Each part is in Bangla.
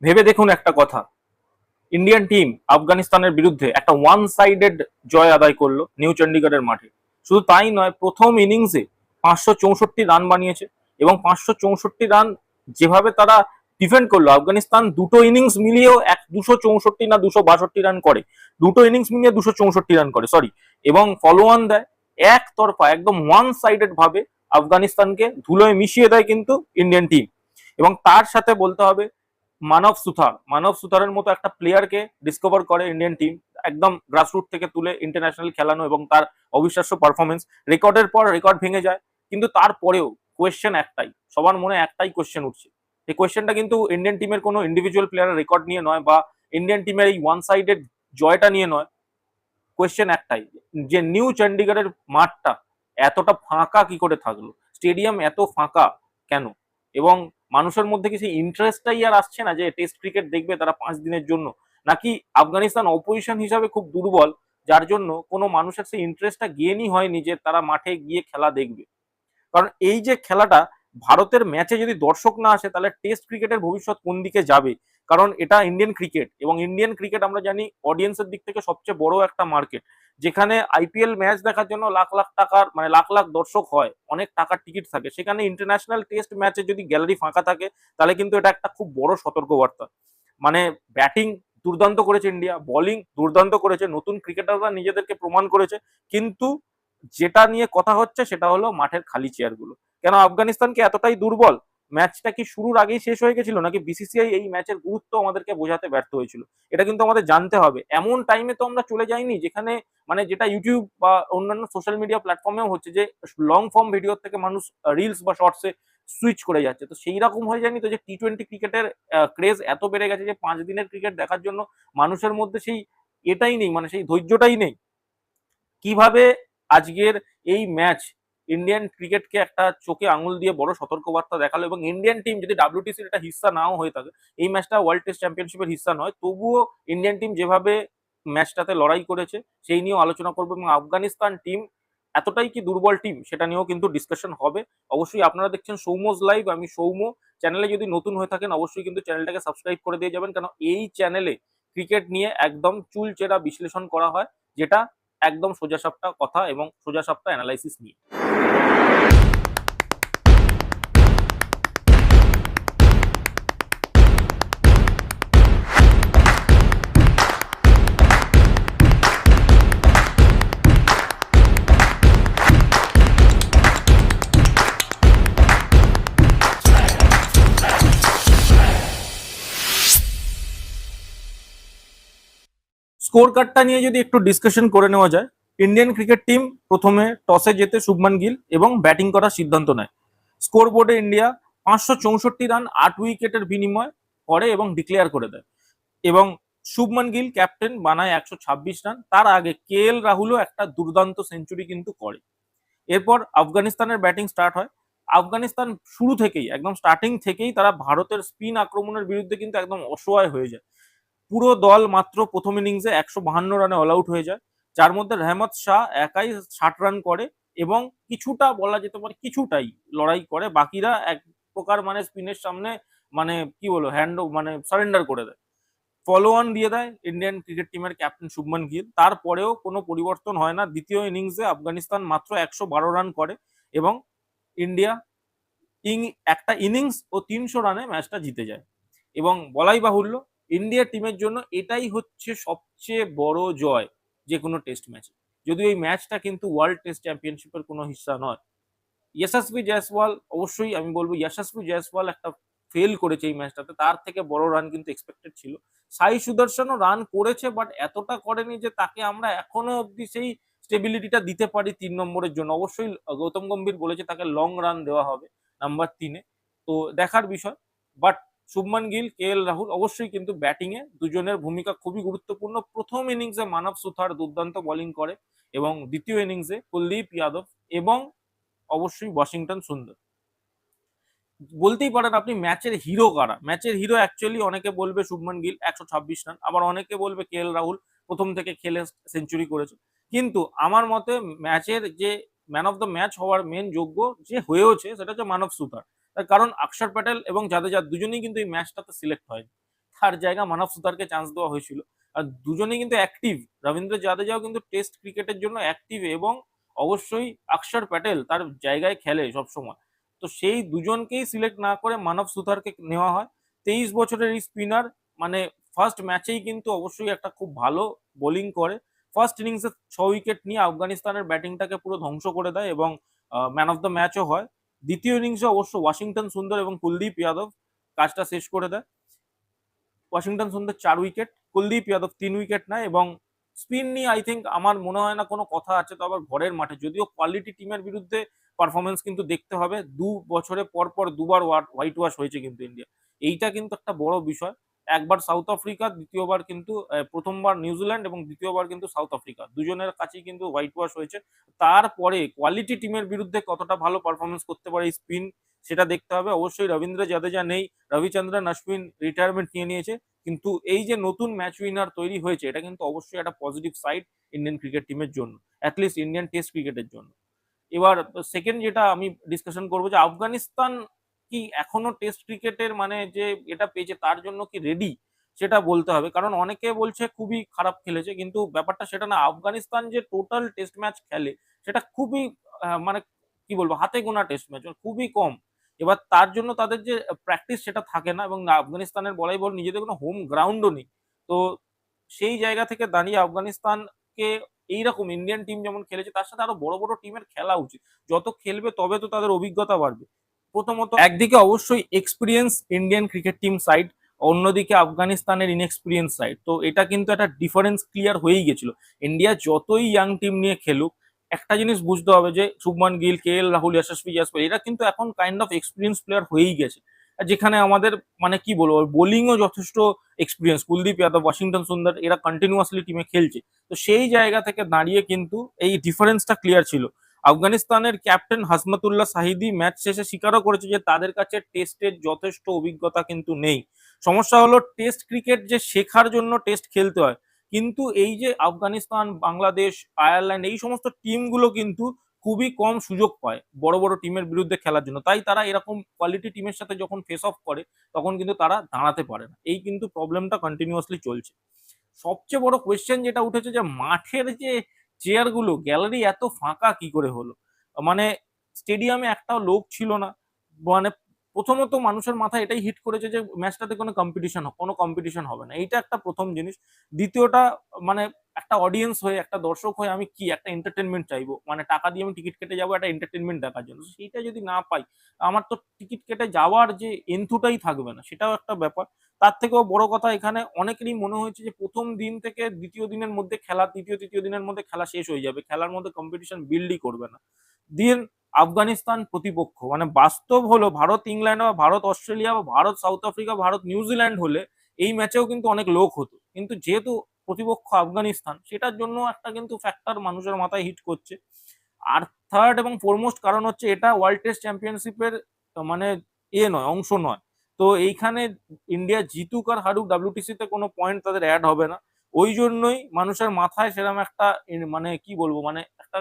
ভেবে দেখুন একটা কথা, ইন্ডিয়ান টিম আফগানিস্তানের বিরুদ্ধে একটা ওয়ান সাইডেড জয় আদায় করলো নিউ চণ্ডীগড়ের মাঠে। শুধু তাই নয়, প্রথম ইনিংসে 564 রান বানিয়েছে এবং 564 রান যেভাবে তারা ডিফেন্ড করলো, আফগানিস্তান দুটো ইনিংস মিলিয়েও 264 না 262 রান করে, দুটো ইনিংস মিলিয়ে 264 রান করে, সরি, এবং ফলো অন দেয় একতরফা, একদম ওয়ান সাইডেড ভাবে আফগানিস্তানকে ধুলোয় মিশিয়ে দেয় কিন্তু ইন্ডিয়ান টিম। এবং তার সাথে বলতে হবে মানব সুথারের মতো একটা প্লেয়ারকে ডিসকভার করে ইন্ডিয়ান টিম, একদম গ্রাসরুট থেকে তুলে ইন্টারন্যাশনাল খেলানো, এবং তার অবিশ্বাস্য পারফরমেন্স, রেকর্ডের পর রেকর্ড ভেঙে যায়। কিন্তু তারপরেও কোয়েশ্চেন একটাই, সবার মনে একটাই কোয়েশ্চেন উঠছে। এই কোয়েশ্চেনটা কিন্তু ইন্ডিয়ান টিমের কোনো ইন্ডিভিজুয়াল প্লেয়ারের রেকর্ড নিয়ে নয়, বা ইন্ডিয়ান টিমের এই ওয়ান সাইডেড জয়টা নিয়ে নয়। কোয়েশ্চেন একটাই, যে নিউ চণ্ডীগড়ের মাঠটা এতটা ফাঁকা কি করে থাকলো, স্টেডিয়াম এত ফাঁকা কেন, এবং মানুষের মধ্যে কি সেই ইন্টারেস্টটাই আর আসছে না যে টেস্ট ক্রিকেট দেখবে তারা 5 দিনের জন্য, নাকি আফগানিস্তান অপোজিশন হিসাবে খুব দুর্বল, যার জন্য কোনো মানুষের সেই ইন্টারেস্টটা গেইনই হয়নি যে তারা মাঠে গিয়ে খেলা দেখবে। কারণ এই যে খেলাটা, ভারতের ম্যাচে যদি দর্শক না আসে তাহলে টেস্ট ক্রিকেটের ভবিষ্যৎ কোন দিকে যাবে? কারণ এটা ইন্ডিয়ান ক্রিকেট, এবং ইন্ডিয়ান ক্রিকেট আমরা জানি অডিয়েন্সের দিক থেকে সবচেয়ে বড় একটা মার্কেট, যেখানে আইপিএল ম্যাচ দেখার জন্য লাখ লাখ টাকার, মানে লাখ লাখ দর্শক হয়, অনেক টাকার টিকিট থাকে, সেখানে ইন্টারন্যাশনাল টেস্ট ম্যাচে যদি গ্যালারি ফাঁকা থাকে তাহলে কিন্তু এটা একটা খুব বড় সতর্কবার্তা। মানে ব্যাটিং দুর্দান্ত করেছে ইন্ডিয়া, বোলিং দুর্দান্ত করেছে, নতুন ক্রিকেটাররা নিজেদেরকে প্রমাণ করেছে, কিন্তু যেটা নিয়ে কথা হচ্ছে সেটা হলো মাঠের খালি চেয়ারগুলো। কেন আফগানিস্তানকে এতটাই দুর্বল? ম্যাচটা কি শুরুর আগেই শেষ হয়ে গেছিল, নাকি বিসিসিআই এই ম্যাচের গুরুত্ব আমাদেরকে বোঝাতে ব্যর্থ হয়েছিল? এটা কিন্তু আমাদের জানতে হবে। এমন টাইমে তো আমরা চলে যাইনি যেখানে, মানে যেটা ইউটিউব বা অন্যান্য সোশ্যাল মিডিয়া প্ল্যাটফর্মেও হচ্ছে, যে লং ফর্ম ভিডিও থেকে মানুষ রিলস বা শর্টসে সুইচ করে যাচ্ছে, তো সেই রকম হয়ে যায়নি তো যে টি-20 ক্রিকেটের ক্রেজ এত বেড়ে গেছে যে 5 দিনের ক্রিকেট দেখার জন্য মানুষের মধ্যে সেই এটাই নেই, মানে সেই ধৈর্যটাই নেই? কিভাবে আজকের এই ম্যাচ ইন্ডিয়ান ক্রিকেটকে একটা চোখে আঙুল দিয়ে বড় সতর্কবার্তা দেখালো, এবং ইন্ডিয়ান টিম যদি ডাব্লিউটিসির একটা হিস্সা নাও হয়ে থাকে, এই ম্যাচটা ওয়ার্ল্ড টেস্ট চ্যাম্পিয়নশিপের হিস্সা নয়, তবুও ইন্ডিয়ান টিম যেভাবে ম্যাচটাতে লড়াই করেছে সেই নিয়েও আলোচনা করবো, এবং আফগানিস্তান টিম এতটাই কি দুর্বল টিম সেটা নিয়েও কিন্তু ডিসকাশন হবে। অবশ্যই আপনারা দেখছেন সৌম্যজ লাইভ, আমি সৌম্য। চ্যানেলে যদি নতুন হয়ে থাকেন অবশ্যই কিন্তু চ্যানেলটাকে সাবস্ক্রাইব করে দিয়ে যাবেন, কারণ এই চ্যানেলে ক্রিকেট নিয়ে একদম চুলচেরা বিশ্লেষণ করা হয়, যেটা একদম সোজাসাপটা কথা এবং সোজাসাপটা অ্যানালাইসিস নিয়ে। স্কোর কার্ডটা নিয়ে যদি একটু ডিসকাশন করে নেওয়া যায়, ইন্ডিয়ান ক্রিকেট টিম প্রথমে টসে জেতে শুভমান গিল এবং ব্যাটিং করার সিদ্ধান্ত নেয়। স্কোর বোর্ডে ইন্ডিয়া 564 রান 8 উইকেটের বিনিময় করে এবং ডিক্লেয়ার করে দেয়, এবং শুভমান গিল ক্যাপ্টেন বানায় 126 রান। তার আগে কে এল রাহুলও একটা দুর্দান্ত সেঞ্চুরি কিন্তু করে। এরপর আফগানিস্তানের ব্যাটিং স্টার্ট হয়। আফগানিস্তান শুরু থেকেই, একদম স্টার্টিং থেকেই তারা ভারতের স্পিন আক্রমণের বিরুদ্ধে কিন্তু একদম অসহায় হয়ে যায়। পুরো দল মাত্র প্রথম ইনিংসে 152 রানে অল আউট হয়ে যায়, যার মধ্যে রহমত শাহ একাই 60 রান করে, এবং কিছুটা বলা যেতে পারে কিছুটাই লড়াই করে, বাকিরা এক প্রকার মানে স্পিনের সামনে, মানে কি বলো, মানে সারেন্ডার করে দেয়। ফলো অন দিয়ে দেয় ইন্ডিয়ান ক্রিকেট টিমের ক্যাপ্টেন শুভমান গিল। তারপরেও কোনো পরিবর্তন হয় না। দ্বিতীয় ইনিংসে আফগানিস্তান মাত্র 112 রান করে, এবং ইন্ডিয়া একটা ইনিংস ও 300 রানে ম্যাচটা জিতে যায়। এবং বলাই বাহুল্য, ইন্ডিয়া টিমের জন্য এটাই হচ্ছে সবচেয়ে বড় জয় যে কোনো টেস্ট ম্যাচে। যদিও এই ম্যাচটা কিন্তু ওয়ার্ল্ড টেস্ট চ্যাম্পিয়নশিপের কোনো হিস্সা নয়। যশস্বী জয়সওয়াল, অবশ্যই আমি বলবো যশস্বী জয়সওয়াল একটা ফেল করেছে এই ম্যাচটাতে, তার থেকে বড় রান কিন্তু এক্সপেক্টেড ছিল। সাই সুদর্শনও রান করেছে, বাট এতটা করেনি যে তাকে আমরা এখনো অব্দি সেই স্টেবিলিটিটা দিতে পারি 3 নম্বরের জন্য। অবশ্যই গৌতম গম্ভীর বলেছে তাকে লং রান দেওয়া হবে নাম্বার 3-এ, তো দেখার বিষয়। বাট শুভমান গিল, কে এল রাহুল অবশ্যই কিন্তু ব্যাটিং এ দুজনের ভূমিকা খুবই গুরুত্বপূর্ণ। প্রথম ইনিংসে মানব সুথার দুর্দান্ত বোলিং করে, এবং দ্বিতীয় ইনিংসে কুলদীপ যাদব এবং অবশ্যই ওয়াশিংটন সুন্দর। বলতেই পারেন আপনি ম্যাচের হিরো কারা? ম্যাচের হিরো অ্যাকচুয়ালি অনেকে বলবে শুভমান গিল 126 রান, আবার অনেকে বলবে কে এল রাহুল প্রথম থেকে খেলে সেঞ্চুরি করেছে। কিন্তু আমার মতে ম্যাচের যে ম্যান অফ দ্য ম্যাচ হওয়ার মেন যোগ্য যে হয়েছে সেটা হচ্ছে মানব সুতার। তার কারণ অক্ষর প্যাটেল এবং জাদেজা দুজনেই কিন্তু এই ম্যাচটাতে সিলেক্ট হয়। তার জায়গা মানব সুতারকে চান্স দেওয়া হয়েছিল। আর দুজনেই কিন্তু অ্যাক্টিভ, রবীন্দ্র জাদেজাও কিন্তু টেস্ট ক্রিকেটের জন্য অ্যাক্টিভ, এবং অবশ্যই অক্ষর প্যাটেল তার জায়গায় খেলে সবসময়। তো সেই দুজনকেই সিলেক্ট না করে মানব সুতারকে নেওয়া হয়। 23 বছরের এই স্পিনার, মানে ফার্স্ট ম্যাচেই কিন্তু অবশ্যই একটা খুব ভালো বোলিং করে। ফার্স্ট ইনিংসে 6 উইকেট নিয়ে আফগানিস্তানের ব্যাটিংটাকে পুরো ধ্বংস করে দেয় এবং ম্যান অফ দ্য ম্যাচও হয়। দ্বিতীয় ইনিংসে অবশ্য ওয়াশিংটন সুন্দর এবং কুলদীপ যাদব কাজটা শেষ করে দেয়। ওয়াশিংটন সুন্দর 4 উইকেট, কুলদীপ যাদব 3 উইকেট নেয়, এবং স্পিন নিয়ে আই থিঙ্ক আমার মনে হয় না কোনো কথা আছে। তো আবার ঘরের মাঠে, যদিও কোয়ালিটি টিমের বিরুদ্ধে পারফরমেন্স কিন্তু দেখতে হবে। 2 বছরে পর পর দুবার হোয়াইট ওয়াশ হয়েছে কিন্তু ইন্ডিয়া, এইটা কিন্তু একটা বড় বিষয়। একবার সাউথ আফ্রিকা, দ্বিতীয়বার কিন্তু প্রথমবার নিউজিল্যান্ড এবং দ্বিতীয়বার কিন্তু সাউথ আফ্রিকা, দুজনের কাছেই কিন্তু হোয়াইট ওয়াশ হয়েছে। তারপরে কোয়ালিটি টিমের বিরুদ্ধে কতটা ভালো পারফরমেন্স করতে পারে স্পিন, সেটা দেখতে হবে। অবশ্যই রবীন্দ্র জাদেজা নেই, রবিচন্দ্রন অশ্বিন রিটায়ারমেন্ট নিয়ে নিয়েছে, কিন্তু এই যে নতুন ম্যাচ উইনার তৈরি হয়েছে, এটা কিন্তু অবশ্যই একটা পজিটিভ সাইড ইন্ডিয়ান ক্রিকেট টিমের জন্য, অ্যাটলিস্ট ইন্ডিয়ান টেস্ট ক্রিকেটের জন্য। এবার সেকেন্ড যেটা আমি ডিসকাশন করবো, যে আফগানিস্তান কি এখনো টেস্ট ক্রিকেটের মানে যে এটা পেয়েছে তার জন্য কি রেডি, সেটা বলতে হবে। কারণ অনেকে বলছে খুবই খারাপ খেলেছে, কিন্তু ব্যাপারটা সেটা না। আফগানিস্তান যে টোটাল টেস্ট ম্যাচ খেলে, সেটা খুবই মানে কি বলবো, হাতে গোনা টেস্ট ম্যাচ, খুবই কম। এবার তার জন্য তাদের যে প্র্যাকটিস সেটা থাকে না, এবং আফগানিস্তানের বলাই বল নিজেদের কোনো হোম গ্রাউন্ডও নেই। তো সেই জায়গা থেকে দাঁড়িয়ে আফগানিস্তানকে এইরকম ইন্ডিয়ান টিম যেমন খেলেছে, তার সাথে আরো বড় বড় টিমের খেলা উচিত। যত খেলবে তবে তো তাদের অভিজ্ঞতা বাড়বে। প্রথমত একদিকে অবশ্যই experience Indian cricket team side, অন্যদিকে আফগানিস্তানের ইনএক্সপিরিয়েন্স সাইড। তো এটা কিন্তু একটা ডিফারেন্স ক্লিয়ার হয়েই গেছিল। ইন্ডিয়া যতই ইয়াং টিম নিয়ে খেলুক, একটা জিনিস বুঝতে হবে যে শুভমান গিল, KL রাহুল, যশস্বী জয়সওয়াল, এরা কিন্তু এখন কাইন্ড অফ এক্সপিরিয়েন্স প্লেয়ার হয়েই গেছে। যেখানে আমাদের মানে কি বলবো, বোলিংও যথেষ্ট এক্সপিরিয়েন্স, কুলদীপ যাদব, ওয়াশিংটন সুন্দর, এরা কন্টিনিউয়াসলি টিমে খেলছে। তো সেই জায়গা থেকে দাঁড়িয়ে কিন্তু এই ডিফারেন্সটা ক্লিয়ার ছিল। আফগানিস্তানের ক্যাপ্টেন হাসমাতুল্লাহ সাহিদি ম্যাচ শেষে স্বীকারও করেছে যে তাদের কাছে টেস্টের যথেষ্ট অভিজ্ঞতা কিন্তু নেই। সমস্যা হলো টেস্ট ক্রিকেট যে শেখার জন্য টেস্ট খেলতে হয়, কিন্তু এই যে আফগানিস্তান, বাংলাদেশ, আয়ারল্যান্ড, এই সমস্ত টিমগুলো কিন্তু খুবই কম সুযোগ পায় বড় বড় টিমের বিরুদ্ধে খেলার জন্য। তাই তারা এরকম কোয়ালিটি টিমের সাথে যখন ফেস অফ করে, তখন কিন্তু তারা দাঁড়াতে পারে না। এই কিন্তু প্রবলেমটা কন্টিনিউয়াসলি চলছে। সবচেয়ে বড় কোয়েশ্চেন যেটা উঠেছে, যে মাঠের যে চেয়ার গুলো, গ্যালারি এত ফাঁকা কি করে হলো? মানে স্টেডিয়ামে একটাও লোক ছিল না। মানে প্রথমত মানুষের মাথায় এটাই হিট করেছে যে ম্যাচটাতে কোনো কম্পিটিশন হবে না, এইটা একটা প্রথম জিনিস। দ্বিতীয়টা, মানে একটা অডিয়েন্স হয়ে, একটা দর্শক হয়ে আমি কি একটা এন্টারটেনমেন্ট চাইবো, মানে টাকা দিয়ে আমি টিকিট কেটে যাবো একটা এন্টারটেনমেন্ট দেখার জন্য, সেইটা যদি না পাই, আমার তো টিকিট কেটে যাওয়ার যে এন্থুটাই থাকবে না, সেটাও একটা ব্যাপার। তার থেকেও বড় কথা, এখানে অনেকেরই মনে হয়েছে যে প্রথম দিন থেকে দ্বিতীয় দিনের মধ্যে খেলা, তৃতীয় দিনের মধ্যে খেলা শেষ হয়ে যাবে, খেলার মধ্যে কম্পিটিশন বিল্ডই করবে না। দিন আফগানিস্তান প্রতিপক্ষ, মানে বাস্তব হলো ভারত ইংল্যান্ড বা ভারত অস্ট্রেলিয়া বা Bharat south Africa, Bharat New Zealand হলে এই ম্যাচেও কিন্তু অনেক লোক হতো, কিন্তু যেহেতু প্রতিপক্ষ আফগানিস্তান, সেটার জন্য একটা কিন্তু ফ্যাক্টর মানুষের মাথায় হিট করছে। আর থার্ড এবং ফোরমোস্ট কারণ হচ্ছে, এটা ওয়ার্ল্ড টেস্ট চ্যাম্পিয়নশিপের মানে নয়, অংশ নয়। তো এইখানে ইন্ডিয়া জিতুক আর হারুক, WTC তে কোনো পয়েন্ট তাদের অ্যাড হবে না। ওই জন্যই মানুষের মাথায় সেরকম একটা মানে কি বলবো, মানে একটা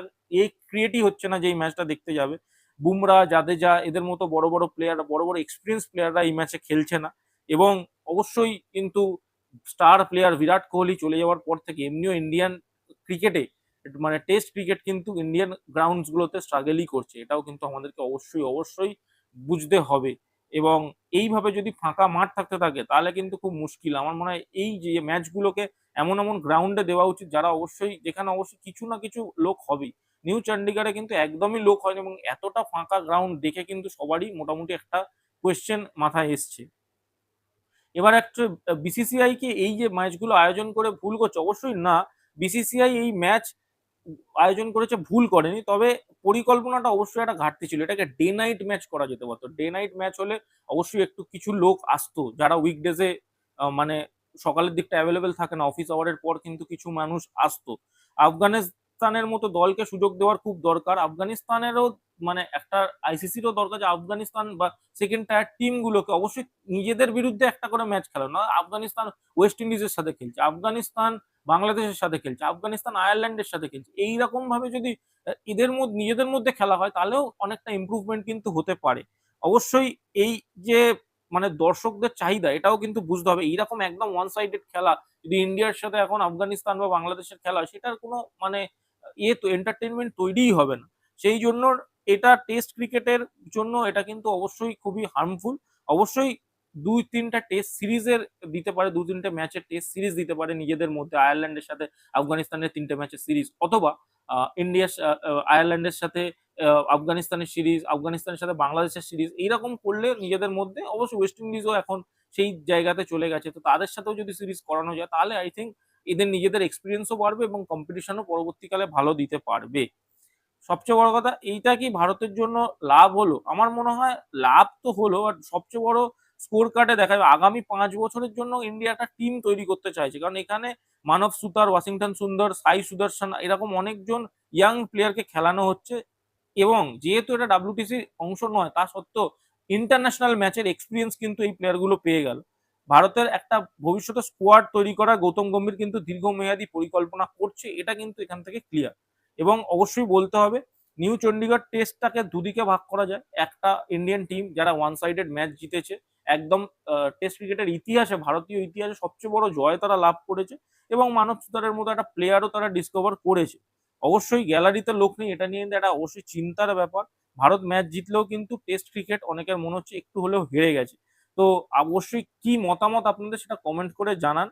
ক্রিয়েটই হচ্ছে না যে এই ম্যাচটা দেখতে যাবে। বুমরা, জাদেজা, এদের মতো বড় বড় প্লেয়ার, বড় বড় এক্সপিরিয়েন্স প্লেয়াররা এই ম্যাচে খেলছে না। এবং অবশ্যই কিন্তু স্টার প্লেয়ার বিরাট কোহলি চলে যাওয়ার পর থেকে এমনিও ইন্ডিয়ান ক্রিকেটে, মানে টেস্ট ক্রিকেট কিন্তু ইন্ডিয়ান গ্রাউন্ডস গুলোতে স্ট্রাগলই করছে, এটাও কিন্তু আমাদেরকে অবশ্যই অবশ্যই বুঝতে হবে। এবং এইভাবে যদি ফাঁকা মাঠ থাকতে থাকে, তাহলে কিন্তু খুব মুশকিল। আমার মনে হয় এই যে ম্যাচগুলোকে এমন এমন গ্রাউন্ডে দেওয়া উচিত, যারা অবশ্যই, যেখানে অবশ্যই কিছু না কিছু লোক হবেই। নিউ চণ্ডীগড়ে কিন্তু একদমই লোক হয়নি, এবং এতটা ফাঁকা গ্রাউন্ড দেখে কিন্তু সবারই মোটামুটি একটা কোয়েশ্চেন মাথায় এসছে। এবার একটা, BCCI কি এই যে ম্যাচগুলো আয়োজন করে ভুল করছে? অবশ্যই না। BCCI এই ম্যাচ আয়োজন করেছে ভুল করেনি, তবে পরিকল্পনাটা অবশ্যই একটা ঘাটতি ছিল। এটাকে ডে নাইট ম্যাচ করা যেতে পারতো। ডে নাইট ম্যাচ হলে অবশ্যই একটু কিছু লোক আসতো, যারা উইকডেজে মানে সকালের দিকটা অ্যাভেলেবেল থাকে না, অফিস আওয়ারের পর কিন্তু কিছু মানুষ আসতো। আফগানিস্তানের মতো দলকে সুযোগ দেওয়ার খুব দরকার। আফগানিস্তানেরও মানে একটা ICCরও দরকার, যে আফগানিস্তান বা সেকেন্ড টায়ার টিম গুলোকে অবশ্যই নিজেদের বিরুদ্ধে একটা করে ম্যাচ খেলা না। আফগানিস্তান ওয়েস্ট ইন্ডিজের সাথে খেলছে, আফগানিস্তান বাংলাদেশের সাথে খেলছে, আফগানিস্তান আয়ারল্যান্ডের সাথে খেলছে, এইরকম ভাবে যদি এদের মধ্যে নিজেদের মধ্যে খেলা হয়, তাহলেও অনেকটা ইমপ্রুভমেন্ট কিন্তু হতে পারে। অবশ্যই এই যে মানে দর্শকদের চাহিদা এটাও কিন্তু বুঝতে হবে। এইরকম একদম ওয়ান সাইডেড খেলা যদি ইন্ডিয়ার সাথে এখন আফগানিস্তান বা বাংলাদেশের খেলা হয়, সেটার কোনো মানে তো এন্টারটেনমেন্ট তৈরিই হবে না। সেই জন্য এটা টেস্ট ক্রিকেটের জন্য এটা কিন্তু অবশ্যই খুবই হার্মফুল। অবশ্যই ২-৩টা টেস্ট সিরিজের দিতে পারে, ২-৩টে ম্যাচের টেস্ট সিরিজ দিতে পারে নিজেদের মধ্যে, আয়ারল্যান্ডের সাথে আফগানিস্তানের ৩টে ম্যাচের সিরিজ, অথবা আয়ারল্যান্ডের সাথে আফগানিস্তানের সিরিজ, আফগানিস্তানের সাথে বাংলাদেশের সিরিজ, এইরকম করলে নিজেদের মধ্যে, অবশ্য ওয়েস্ট ইন্ডিজও এখন সেই জায়গাতে চলে গেছে, তো তাদের সাথেও যদি সিরিজ করানো যায় তাহলে আই থিঙ্ক এদের নিজেদের এক্সপিরিয়েন্সও বাড়বে এবং কম্পিটিশনও পরবর্তীকালে ভালো দিতে পারবে। সবচেয়ে বড় কথা, এইটা কি ভারতের জন্য লাভ হলো? আমার মনে হয় লাভ তো হলো, আর সবচেয়ে বড় স্কোর কার্ডে দেখা যাবে আগামী 5 বছরের জন্য ইন্ডিয়া একটা টিম তৈরি করতে চাইছে, কারণ এখানে মানব সুতার, ওয়াশিংটন সুন্দর, সাই সুদর্শন, এরকম অনেকজন ইয়াং প্লেয়ারকে খেলানো হচ্ছে। এবং যেহেতু এটা ডাব্লিউটিসির অংশ নয়, তা সত্ত্বেও ইন্টারন্যাশনাল ম্যাচের এক্সপিরিয়েন্স কিন্তু এই প্লেয়ারগুলো পেয়ে গেল। ভারতের একটা ভবিষ্যতে স্কোয়াড তৈরি করা গৌতম গম্ভীর কিন্তু দীর্ঘমেয়াদী পরিকল্পনা করছে, এটা কিন্তু এখান থেকে ক্লিয়ার। এবং অবশ্যই বলতে হবে, নিউ চণ্ডীগড় টেস্টটাকে দুদিকে ভাগ করা যায়। একটা ইন্ডিয়ান টিম যারা ওয়ান সাইডেড ম্যাচ জিতেছে, একদম টেস্ট ক্রিকেটের ইতিহাসে, ভারতীয় ইতিহাসে সবচেয়ে বড় জয় তারা লাভ করেছে, এবং মানব সুতারের মতো একটা প্লেয়ারও তারা ডিসকভার করেছে। অবশ্যই গ্যালারিতে লোক নেই, এটা নিয়ে কিন্তু একটা অবশ্যই চিন্তার ব্যাপার। ভারত ম্যাচ জিতলেও কিন্তু টেস্ট ক্রিকেট অনেকের মনে হচ্ছে একটু হলেও হেরে গেছে। তো অবশ্যই কি মতামত আপনাদের সেটা কমেন্ট করে জানান।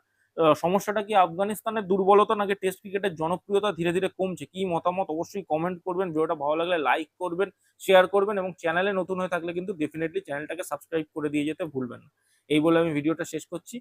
সমস্যাটা কি আফগানিস্তানের দুর্বলতা, নাকি টেস্ট ক্রিকেটের জনপ্রিয়তা ধীরে ধীরে কমছে? কি মতামত অবশ্যই কমেন্ট করবেন। ভিডিওটা ভালো লাগলে লাইক করবেন, শেয়ার করবেন, এবং চ্যানেলে নতুন হয়ে থাকলে কিন্তু ডেফিনেটলি চ্যানেলটাকে সাবস্ক্রাইব করে দিয়ে যেতে ভুলবেন না। এই বলে আমি ভিডিওটা শেষ করছি।